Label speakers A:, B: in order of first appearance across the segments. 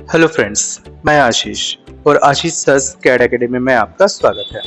A: Hello friends, मैं आशीष और आशीष sirs CAD academy में आपका स्वागत है।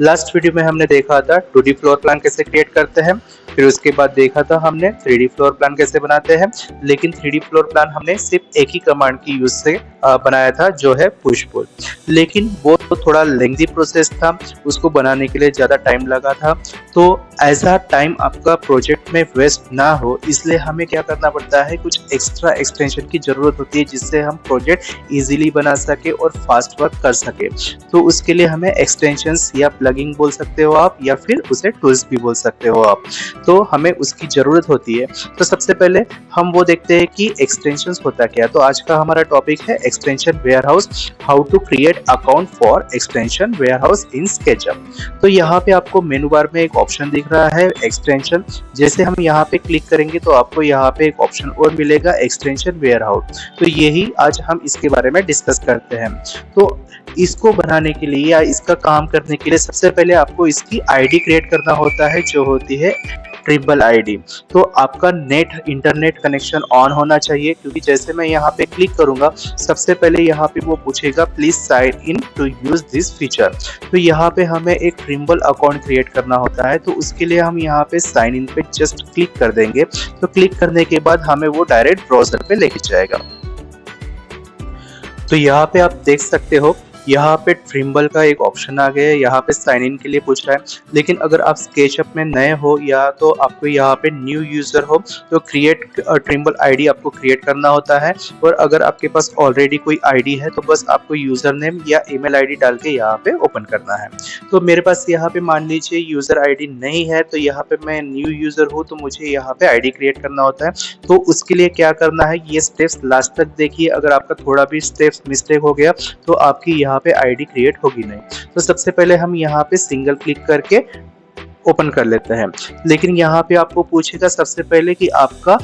A: लास्ट वीडियो में हमने देखा था 2D फ्लोर प्लान कैसे क्रिएट करते हैं, फिर उसके बाद देखा था हमने 3D फ्लोर प्लान कैसे बनाते हैं। लेकिन 3D फ्लोर प्लान हमने सिर्फ एक ही कमांड की यूज से बनाया था, जो है पुश पुल। लेकिन वो तो थोड़ा लेंथी प्रोसेस था, उसको बनाने के लिए ज़्यादा टाइम लगा था। तो ऐसा टाइम आपका प्रोजेक्ट में वेस्ट ना हो, इसलिए हमें क्या करना पड़ता है, कुछ एक्स्ट्रा एक्सटेंशन की ज़रूरत होती है जिससे हम प्रोजेक्ट इजीली बना सके और फास्ट वर्क कर सके। तो उसके लिए हमें एक्सटेंशंस या प्लगइन बोल सकते हो आप, या फिर उसे टूल्स भी बोल सकते हो आप। तो हमें उसकी ज़रूरत होती है। तो सबसे पहले हम वो देखते हैं कि एक्सटेंशंस होता क्या है। तो आज का हमारा टॉपिक है extension warehouse, how to create account for extension warehouse in SketchUp. तो यहाँ पे आपको मेनू बार में एक ऑप्शन दिख रहा है एक्सटेंशन। जैसे हम यहाँ पे क्लिक करेंगे तो आपको यहाँ पे एक ऑप्शन और मिलेगा एक्सटेंशन वेयरहाउस। तो यही आज हम इसके बारे में डिस्कस करते हैं। तो इसको बनाने के लिए या इसका काम करने के लिए सबसे पहले आपको इसकी आईडी क्रिएट करना होता है, जो होती है ट्रिपल आईडी। तो आपका इंटरनेट कनेक्शन ऑन होना चाहिए, क्योंकि जैसे मैं यहाँ पे क्लिक करूंगा सबसे पहले यहाँ पे वो पूछेगा please sign in to use this feature. तो यहाँ पे हमें एक ट्रिम्बल अकाउंट क्रिएट करना होता है। तो उसके लिए हम यहाँ पे साइन इन पे जस्ट क्लिक कर देंगे। तो क्लिक करने के बाद हमें वो डायरेक्ट ब्राउजर पे लेके जाएगा। तो यहाँ पे आप देख सकते हो, यहाँ पे ट्रिम्बल का एक ऑप्शन आ गया है। यहाँ पे साइन इन के लिए पूछ रहा है। लेकिन अगर आप स्केचअप में नए हो या तो आपको यहाँ पे न्यू यूजर हो तो क्रिएट ट्रिम्बल आईडी आपको क्रिएट करना होता है। और अगर आपके पास ऑलरेडी कोई आईडी है तो बस आपको यूजर नेम या ईमेल आईडी डाल के यहाँ पे ओपन करना है। तो मेरे पास यहाँ पे मान लीजिए यूजर आईडी नहीं है, तो यहाँ पे मैं न्यू यूजर हूँ, तो मुझे यहाँ पे आईडी क्रिएट करना होता है। तो उसके लिए क्या करना है, ये स्टेप्स लास्ट तक देखिए। अगर आपका थोड़ा भी स्टेप्स मिस्टेक हो गया तो आपकी यहाँ पे आईडी क्रिएट होगी नहीं। तो सबसे पहले हम यहाँ पे सिंगल क्लिक करके ओपन कर लेते हैं। लेकिन यहाँ पे आपको पूछेगा सबसे पहले कि आपका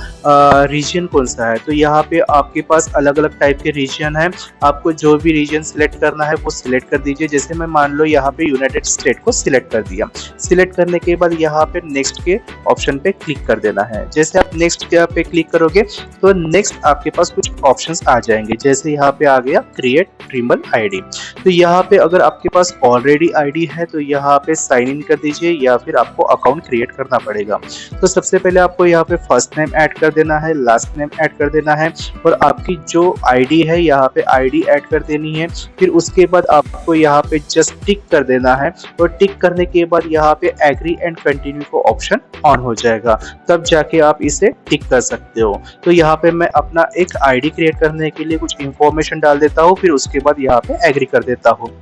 A: रीजन कौन सा है। तो यहाँ पे आपके पास अलग अलग टाइप के रीजन है। आपको जो भी रीजन सिलेक्ट करना है वो सिलेक्ट कर दीजिए। जैसे मैं मान लो यहाँ पे यूनाइटेड स्टेट को सिलेक्ट कर दिया। सिलेक्ट करने के बाद यहाँ पे नेक्स्ट के ऑप्शन पे क्लिक कर देना है। जैसे आप नेक्स्ट पे क्लिक करोगे तो नेक्स्ट आपके पास कुछ ऑप्शंस आ जाएंगे। जैसे यहाँ पे आ गया क्रिएट ट्रिम्बल आईडी। तो यहाँ पे अगर आपके पास ऑलरेडी आईडी है तो यहाँ पे साइन इन कर दीजिए, या फिर आपको अकाउंट क्रिएट करना पड़ेगा। तो सबसे पहले आपको यहाँ पे फर्स्ट नेम ऐड कर देना है, लास्ट नेम ऐड कर देना है, और आपकी जो आईडी है यहाँ पे आईडी ऐड कर देनी है। फिर उसके बाद आपको यहाँ पे जस्ट टिक कर देना है, और टिक करने के बाद यहाँ पे एग्री एंड कंटिन्यू को ऑप्शन ऑन हो जाएगा। तब जाके आप इसे टिक कर सकते हो। तो यहाँ पे मैं अपना एक आईडी क्रिएट करने के लिए कुछ इंफॉर्मेशन डाल देता हूँ, फिर उसके बाद यहाँ पे एग्री कर देता हूँ।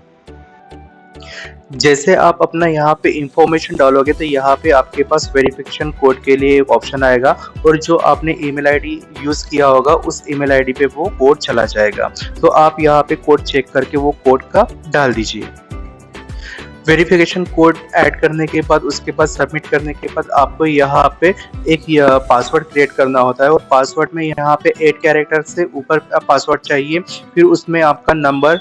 A: जैसे आप अपना यहाँ पे इंफॉर्मेशन डालोगे तो यहाँ पे आपके पास वेरिफिकेशन कोड के लिए एक ऑप्शन आएगा, और जो आपने ईमेल आईडी यूज किया होगा उस ईमेल आईडी पे वो कोड चला जाएगा। तो आप यहाँ पे कोड चेक करके वो कोड का डाल दीजिए। वेरिफिकेशन कोड ऐड करने के बाद उसके बाद सबमिट करने के बाद आपको यहाँ पे एक पासवर्ड क्रिएट करना होता है। और पासवर्ड में यहाँ पे 8 कैरेक्टर से ऊपर पासवर्ड चाहिए। फिर उसमें आपका नंबर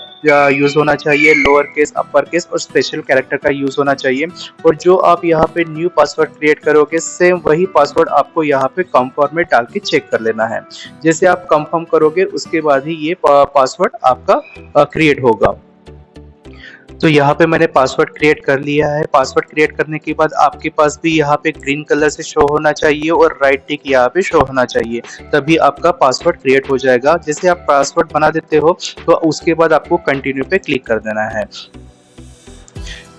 A: यूज होना चाहिए, लोअर केस, अपर केस और स्पेशल कैरेक्टर का यूज होना चाहिए। और जो आप यहाँ पे न्यू पासवर्ड क्रिएट करोगे सेम वही पासवर्ड आपको यहाँ पे कंफर्म में डाल के चेक कर लेना है। जैसे आप कंफर्म करोगे उसके बाद ही ये पासवर्ड आपका क्रिएट होगा। तो यहाँ पे मैंने पासवर्ड क्रिएट कर लिया है। पासवर्ड क्रिएट करने के बाद आपके पास भी यहाँ पे ग्रीन कलर से शो होना चाहिए और राइट टिक यहाँ पे शो होना चाहिए, तभी आपका पासवर्ड क्रिएट हो जाएगा। जैसे आप पासवर्ड बना देते हो तो उसके बाद आपको कंटिन्यू पे क्लिक कर देना है।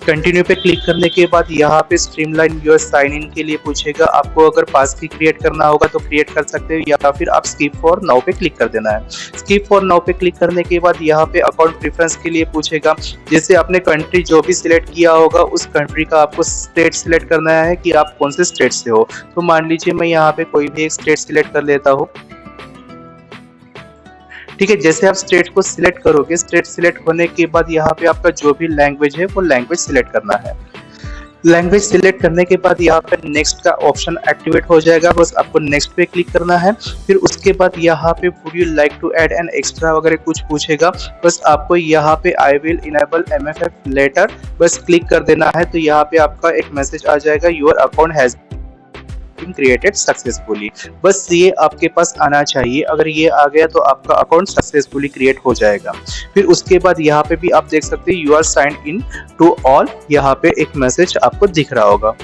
A: कंटिन्यू पे क्लिक करने के बाद यहाँ पे स्ट्रीमलाइन योर साइन इन के लिए पूछेगा। आपको अगर पास की क्रिएट करना होगा तो क्रिएट कर सकते हो, या फिर आप स्किप फॉर नाउ पे क्लिक कर देना है। स्किप फॉर नाउ पे क्लिक करने के बाद यहाँ पे अकाउंट प्रेफरेंस के लिए पूछेगा। जैसे आपने कंट्री जो भी सिलेक्ट किया होगा उस कंट्री का आपको स्टेट सिलेक्ट करना है कि आप कौन से स्टेट से हो। तो मान लीजिए मैं यहाँ पे कोई भी एक स्टेट सिलेक्ट कर लेता हूँ। ठीक है, जैसे आप स्टेट को सिलेक्ट करोगे, स्टेट सिलेक्ट होने के बाद यहाँ पे आपका जो भी लैंग्वेज है वो लैंग्वेज सिलेक्ट करना है। लैंग्वेज सिलेक्ट करने के बाद यहाँ पे नेक्स्ट का ऑप्शन एक्टिवेट हो जाएगा। बस आपको नेक्स्ट पे क्लिक करना है। फिर उसके बाद यहाँ पे would you like to add an extra वगैरह कुछ पूछेगा। बस आपको यहाँ पे I will enable MFF letter बस क्लिक कर देना है। तो यहाँ पे आपका एक मैसेज आ जाएगा, your account has been created successfully. बस ये आपके पास आना चाहिए। अगर ये आ गया तो आपका अकाउंट सक्सेसफुली क्रिएट हो जाएगा। फिर उसके बाद यहाँ पे भी आप देख सकते हैं you are signed in to all, यहाँ पे एक मैसेज आपको दिख रहा होगा।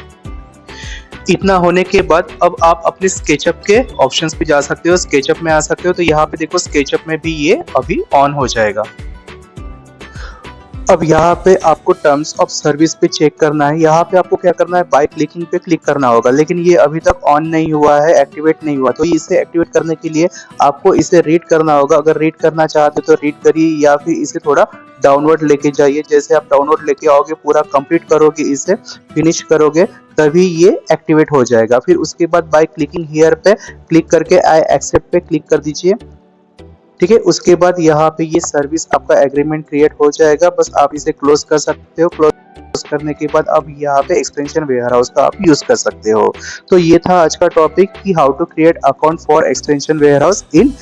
A: इतना होने के बाद अब आप अपने स्केचअप के ऑप्शंस पे जा सकते हो, स्केचअप में आ सकते हो। तो यहाँ पे देखो स्केचअप में भी ये अभी ऑन हो जाएगा। अब यहाँ पे आपको टर्म्स ऑफ सर्विस पे चेक करना है। यहाँ पे आपको क्या करना है, बाय क्लिकिंग पे क्लिक करना होगा, लेकिन ये अभी तक ऑन नहीं हुआ है, एक्टिवेट नहीं हुआ। तो इसे एक्टिवेट करने के लिए आपको इसे रीड करना होगा। अगर रीड करना चाहते तो रीड करिए, या फिर इसे थोड़ा डाउनवर्ड लेके जाइए। जैसे आप डाउनवर्ड लेके आओगे, पूरा कंप्लीट करोगे, इसे फिनिश करोगे, तभी ये एक्टिवेट हो जाएगा। फिर उसके बाद बाय क्लिकिंग हियर पे क्लिक करके आई एक्सेप्ट पे क्लिक कर दीजिए। ठीक है, उसके बाद यहाँ पे ये सर्विस आपका एग्रीमेंट क्रिएट हो जाएगा। बस आप इसे क्लोज कर सकते हो। क्लोज करने के बाद अब यहाँ पे एक्सटेंशन वेयरहाउस का आप यूज कर सकते हो। तो ये था आज का टॉपिक कि how to create account for extension warehouse in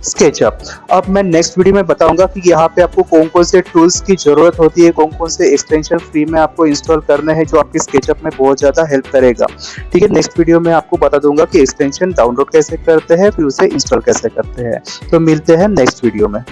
A: SketchUp. अब मैं नेक्स्ट वीडियो में बताऊंगा कि यहाँ पे आपको कौन कौन से टूल्स की जरूरत होती है, कौन कौन से एक्सटेंशन फ्री में आपको इंस्टॉल करना है, जो आपके स्केचअप में बहुत ज्यादा हेल्प करेगा। ठीक है, नेक्स्ट वीडियो में आपको बता दूंगा कि एक्सटेंशन डाउनलोड कैसे करते हैं, फिर उसे इंस्टॉल कैसे करते हैं। तो मिलते हैं नेक्स्ट वीडियो में।